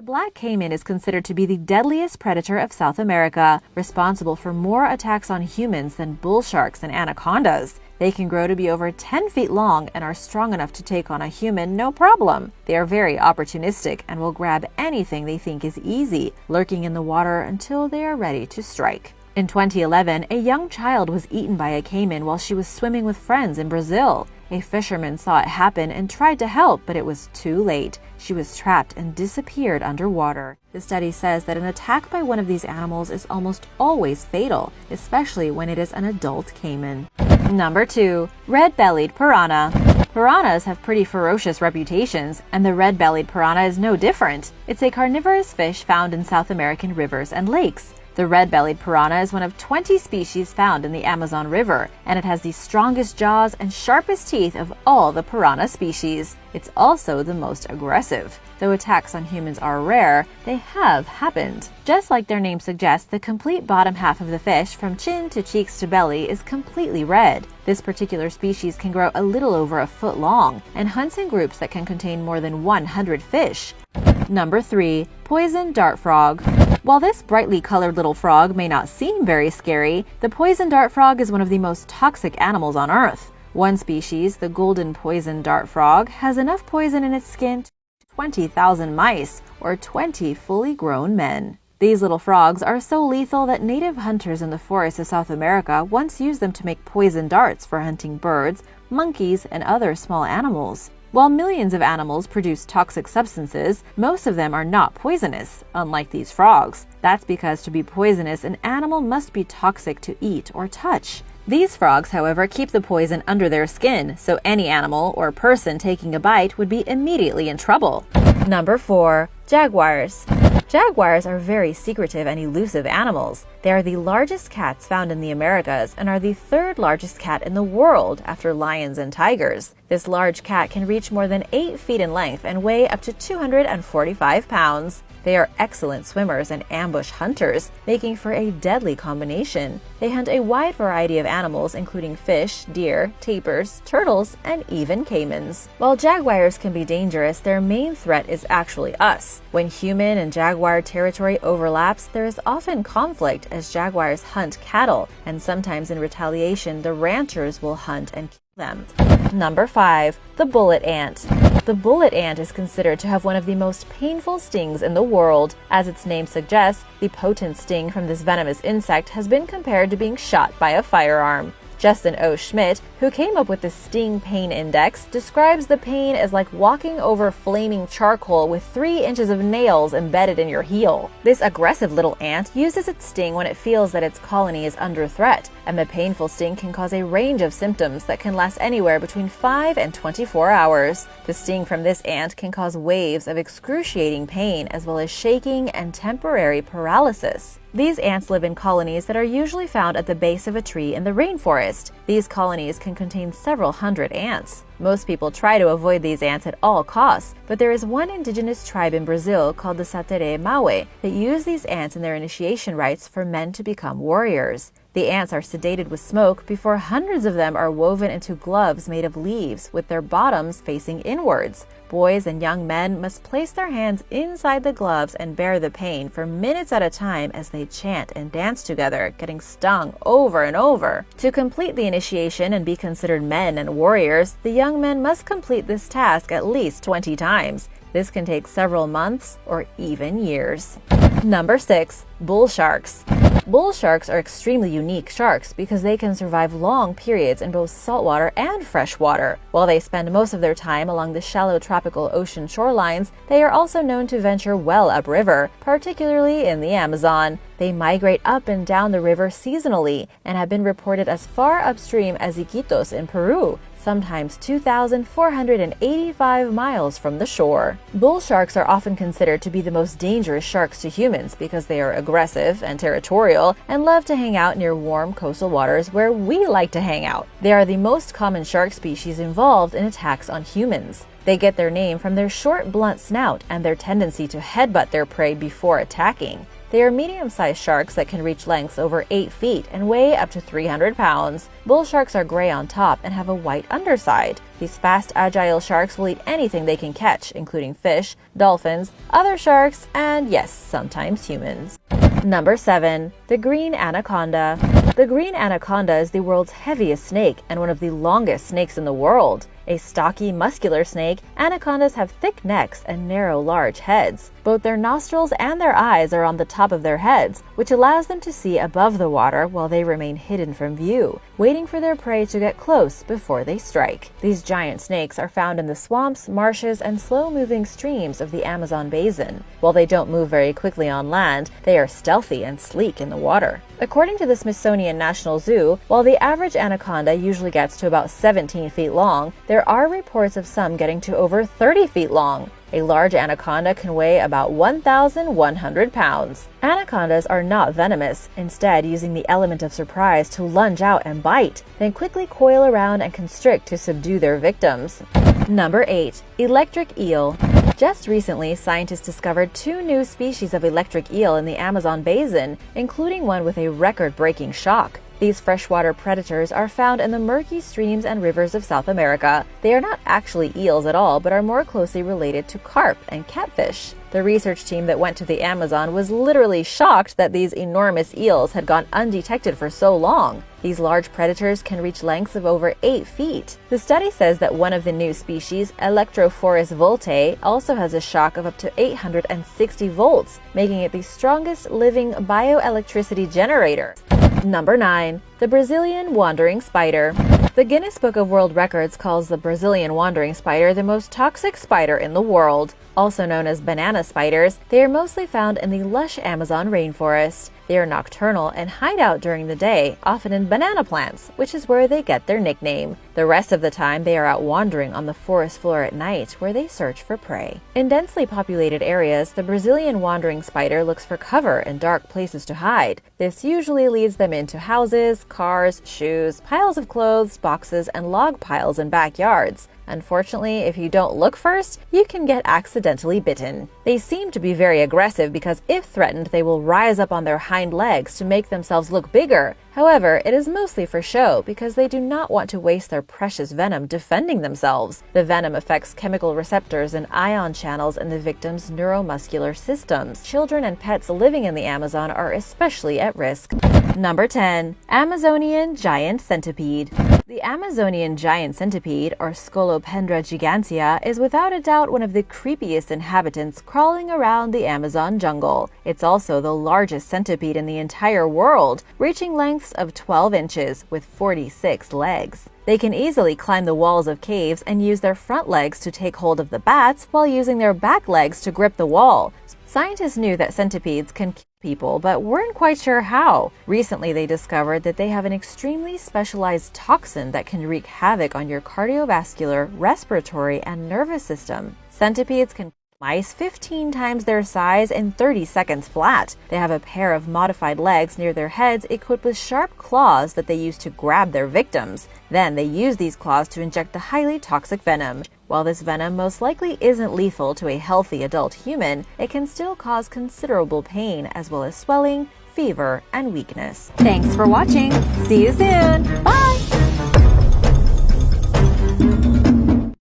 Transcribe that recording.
The black caiman is considered to be the deadliest predator of South America, responsible for more attacks on humans than bull sharks and anacondas. They can grow to be over 10 feet long and are strong enough to take on a human no problem. They are very opportunistic and will grab anything they think is easy, lurking in the water until they are ready to strike. In 2011, a young child was eaten by a caiman while she was swimming with friends in Brazil. A fisherman saw it happen and tried to help, but it was too late. She was trapped and disappeared underwater. The study says that an attack by one of these animals is almost always fatal, especially when it is an adult caiman. Number 2. Red-bellied piranha. Piranhas have pretty ferocious reputations, and the red-bellied piranha is no different. It's a carnivorous fish found in South American rivers and lakes. The red-bellied piranha is one of 20 species found in the Amazon River, and it has the strongest jaws and sharpest teeth of all the piranha species. It's also the most aggressive. Though attacks on humans are rare, they have happened. Just like their name suggests, the complete bottom half of the fish, from chin to cheeks to belly, is completely red. This particular species can grow a little over a foot long and hunts in groups that can contain more than 100 fish. Number 3. Poison dart frog. While this brightly colored little frog may not seem very scary, the poison dart frog is one of the most toxic animals on Earth. One species, the golden poison dart frog, has enough poison in its skin to 20,000 mice, or 20 fully grown men. These little frogs are so lethal that native hunters in the forests of South America once used them to make poison darts for hunting birds, monkeys, and other small animals. While millions of animals produce toxic substances, most of them are not poisonous, unlike these frogs. That's because to be poisonous, an animal must be toxic to eat or touch. These frogs, however, keep the poison under their skin, so any animal or person taking a bite would be immediately in trouble. Number 4. Jaguars. Jaguars are very secretive and elusive animals. They are the largest cats found in the Americas and are the third largest cat in the world after lions and tigers. This large cat can reach more than 8 feet in length and weigh up to 245 pounds. They are excellent swimmers and ambush hunters, making for a deadly combination. They hunt a wide variety of animals, including fish, deer, tapirs, turtles, and even caimans. While jaguars can be dangerous, their main threat is actually us. When human and jaguar territory overlaps, there is often conflict as jaguars hunt cattle, and sometimes in retaliation, the ranchers will hunt and kill them. Number 5. The bullet ant. The bullet ant is considered to have one of the most painful stings in the world. As its name suggests, the potent sting from this venomous insect has been compared to being shot by a firearm. Justin O. Schmidt, who came up with the Sting Pain Index, describes the pain as like walking over flaming charcoal with 3 inches of nails embedded in your heel. This aggressive little ant uses its sting when it feels that its colony is under threat, and the painful sting can cause a range of symptoms that can last anywhere between 5 and 24 hours. The sting from this ant can cause waves of excruciating pain as well as shaking and temporary paralysis. These ants live in colonies that are usually found at the base of a tree in the rainforest. These colonies can contain several hundred ants. Most people try to avoid these ants at all costs, but there is one indigenous tribe in Brazil called the Satere Mawe that use these ants in their initiation rites for men to become warriors. The ants are sedated with smoke before hundreds of them are woven into gloves made of leaves with their bottoms facing inwards. Boys and young men must place their hands inside the gloves and bear the pain for minutes at a time as they chant and dance together, getting stung over and over. To complete the initiation and be considered men and warriors, the young men must complete this task at least 20 times. This can take several months or even years. Number 6. Bull sharks. Bull sharks are extremely unique sharks because they can survive long periods in both saltwater and freshwater. While they spend most of their time along the shallow tropical ocean shorelines, they are also known to venture well upriver, particularly in the Amazon. They migrate up and down the river seasonally and have been reported as far upstream as Iquitos in Peru, sometimes 2,485 miles from the shore. Bull sharks are often considered to be the most dangerous sharks to humans because they are aggressive and territorial and love to hang out near warm coastal waters where we like to hang out. They are the most common shark species involved in attacks on humans. They get their name from their short, blunt snout and their tendency to headbutt their prey before attacking. They are medium-sized sharks that can reach lengths over 8 feet and weigh up to 300 pounds. Bull sharks are gray on top and have a white underside. These fast, agile sharks will eat anything they can catch, including fish, dolphins, other sharks, and yes, sometimes humans. Number 7. The green anaconda. The green anaconda is the world's heaviest snake and one of the longest snakes in the world. A stocky, muscular snake, anacondas have thick necks and narrow, large heads. Both their nostrils and their eyes are on the top of their heads, which allows them to see above the water while they remain hidden from view, waiting for their prey to get close before they strike. These giant snakes are found in the swamps, marshes, and slow-moving streams of the Amazon basin. While they don't move very quickly on land, they are stealthy and sleek in the water. According to the Smithsonian National Zoo, while the average anaconda usually gets to about 17 feet long, there are reports of some getting to over 30 feet long. A large anaconda can weigh about 1,100 pounds. Anacondas are not venomous, instead using the element of surprise to lunge out and bite, then quickly coil around and constrict to subdue their victims. Number 8. Electric eel. Just recently, scientists discovered 2 new species of electric eel in the Amazon basin, including one with a record-breaking shock. These freshwater predators are found in the murky streams and rivers of South America. They are not actually eels at all, but are more closely related to carp and catfish. The research team that went to the Amazon was literally shocked that these enormous eels had gone undetected for so long. These large predators can reach lengths of over 8 feet. The study says that one of the new species, Electrophorus voltae, also has a shock of up to 860 volts, making it the strongest living bioelectricity generator. Number 9. The Brazilian wandering spider. The Guinness Book of World Records calls the Brazilian wandering spider the most toxic spider in the world. Also known as banana spiders, they are mostly found in the lush Amazon rainforest. They are nocturnal and hide out during the day, often in banana plants, which is where they get their nickname. The rest of the time, they are out wandering on the forest floor at night, where they search for prey. In densely populated areas, the Brazilian wandering spider looks for cover and dark places to hide. This usually leads them into houses, cars, shoes, piles of clothes, boxes, and log piles in backyards. Unfortunately, if you don't look first, you can get accidentally bitten. They seem to be very aggressive because if threatened, they will rise up on their hind legs to make themselves look bigger. However, it is mostly for show because they do not want to waste their precious venom defending themselves. The venom affects chemical receptors and ion channels in the victim's neuromuscular systems. Children and pets living in the Amazon are especially at risk. Number 10. Amazonian giant centipede. The Amazonian giant centipede, or Scolopendra gigantea, is without a doubt one of the creepiest inhabitants crawling around the Amazon jungle. It's also the largest centipede in the entire world, reaching lengths of 12 inches with 46 legs. They can easily climb the walls of caves and use their front legs to take hold of the bats while using their back legs to grip the wall. Scientists knew that centipedes can kill people, but weren't quite sure how. Recently, they discovered that they have an extremely specialized toxin that can wreak havoc on your cardiovascular, respiratory, and nervous system. Centipedes can mice 15 times their size in 30 seconds flat. They have a pair of modified legs near their heads equipped with sharp claws that they use to grab their victims. Then they use these claws to inject the highly toxic venom. While this venom most likely isn't lethal to a healthy adult human, it can still cause considerable pain as well as swelling, fever, and weakness. Thanks for watching. See you soon. Bye!